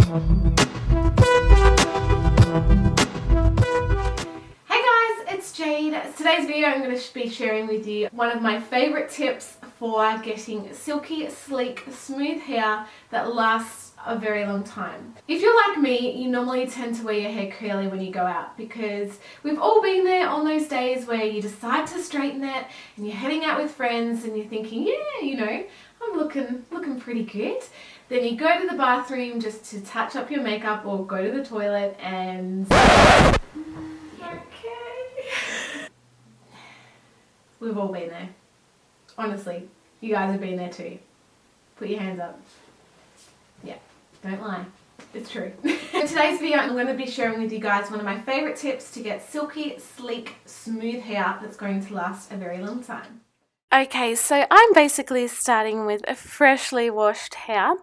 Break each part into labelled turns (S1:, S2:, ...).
S1: Today's video I'm going to be sharing with you one of my favourite tips for getting silky, sleek, smooth hair that lasts a very long time. If you're like me, you normally tend to wear your hair curly when you go out because we've all been there on those days where you decide to straighten it and you're heading out with friends and you're thinking, yeah, you know, I'm looking pretty good. Then you go to the bathroom just to touch up your makeup or go to the toilet and... We've all been there. Honestly, you guys have been there too. Put your hands up. Yeah, don't lie. It's true. In today's video, I'm going to be sharing with you guys one of my favourite tips to get silky, sleek, smooth hair that's going to last a very long time.
S2: Okay, so I'm basically starting with a freshly washed hair.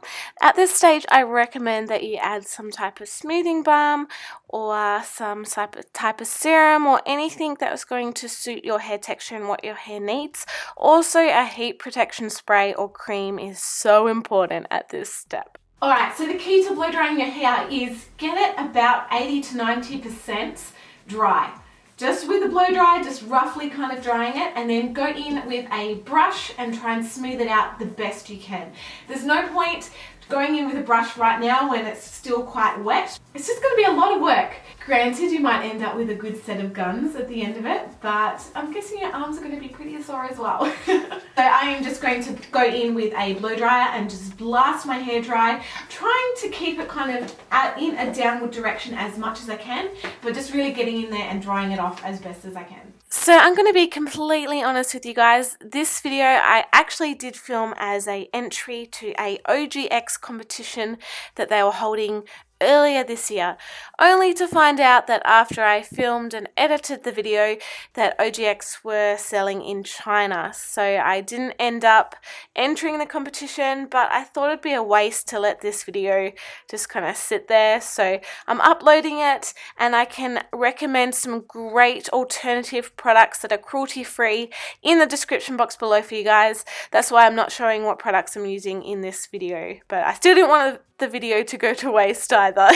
S2: At this stage, I recommend that you add some type of smoothing balm or some type of serum or anything that is going to suit your hair texture and what your hair needs. Also, a heat protection spray or cream is so important at this step.
S1: Alright, so the key to blow drying your hair is get it about 80 to 90% dry. Just with the blow dry, just roughly kind of drying it, and then go in with a brush and try and smooth it out the best you can. There's no point going in with a brush right now when it's still quite wet. It's just going to be a lot of work. Granted, you might end up with a good set of guns at the end of it, but I'm guessing your arms are going to be pretty sore as well. So I am just going to go in with a blow dryer and just blast my hair dry, trying to keep it kind of in a downward direction as much as I can, but just really getting in there and drying it off as best as I can.
S2: So I'm going to be completely honest with you guys. This video I actually did film as an entry to a OGX competition that they were holding earlier this year, only to find out that after I filmed and edited the video that OGX were selling in China. So I didn't end up entering the competition, but I thought it'd be a waste to let this video just kind of sit there. So I'm uploading it, and I can recommend some great alternative products that are cruelty free in the description box below for you guys. That's why I'm not showing what products I'm using in this video, but I still didn't want the video to go to waste either.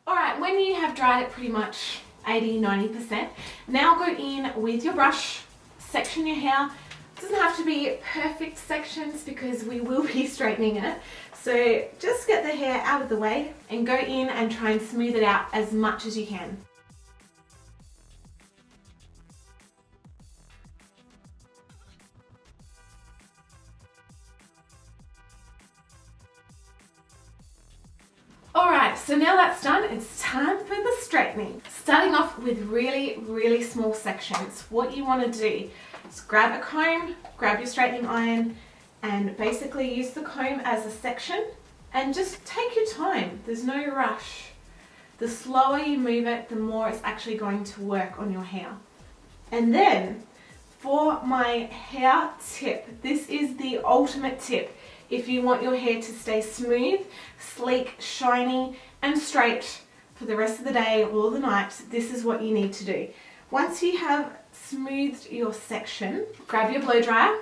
S1: Alright, when you have dried it pretty much 80-90%, now go in with your brush, section your hair. It doesn't have to be perfect sections because we will be straightening it. So just get the hair out of the way and go in and try and smooth it out as much as you can. Alright, so now that's done, it's time for the straightening. Starting off with really small sections, what you want to do is grab a comb, grab your straightening iron, and basically use the comb as a section and just take your time. There's no rush. The slower you move it, the more it's actually going to work on your hair. And then for my hair tip, this is the ultimate tip. If you want your hair to stay smooth, sleek, shiny, and straight for the rest of the day or the night, this is what you need to do. Once you have smoothed your section, grab your blow dryer,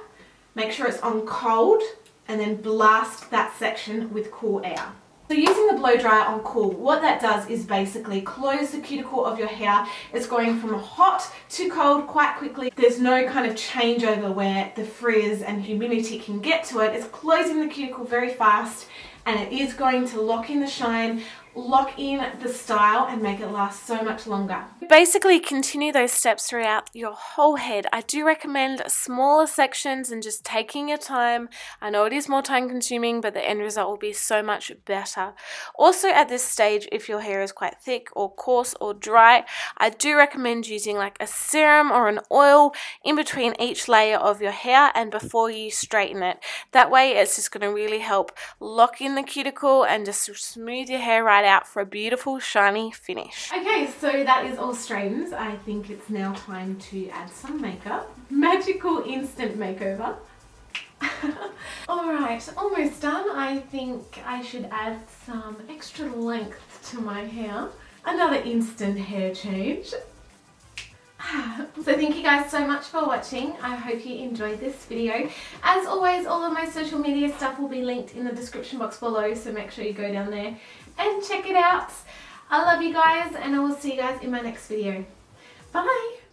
S1: make sure it's on cold, and then blast that section with cool air. So using the blow dryer on cool, what that does is basically close the cuticle of your hair. It's going from hot to cold quite quickly. There's no kind of changeover where the frizz and humidity can get to it. It's closing the cuticle very fast, and it is going to lock in the shine, lock in the style, and make it last so much longer.
S2: Basically continue those steps throughout your whole head. I do recommend smaller sections and just taking your time. I know it is more time consuming, but the end result will be so much better. Also at this stage, if your hair is quite thick or coarse or dry, I do recommend using like a serum or an oil in between each layer of your hair and before you straighten it. That way it's just going to really help lock in the cuticle and just smooth your hair right out for a beautiful shiny finish.
S1: Okay, so that is all straightened. I think it's now time to add some makeup. Magical instant makeover. Alright, almost done. I think I should add some extra length to my hair. Another instant hair change. So thank you guys so much for watching. I hope you enjoyed this video. As always, all of my social media stuff will be linked in the description box below, so make sure you go down there and check it out. I love you guys, and I will see you guys in my next video. Bye.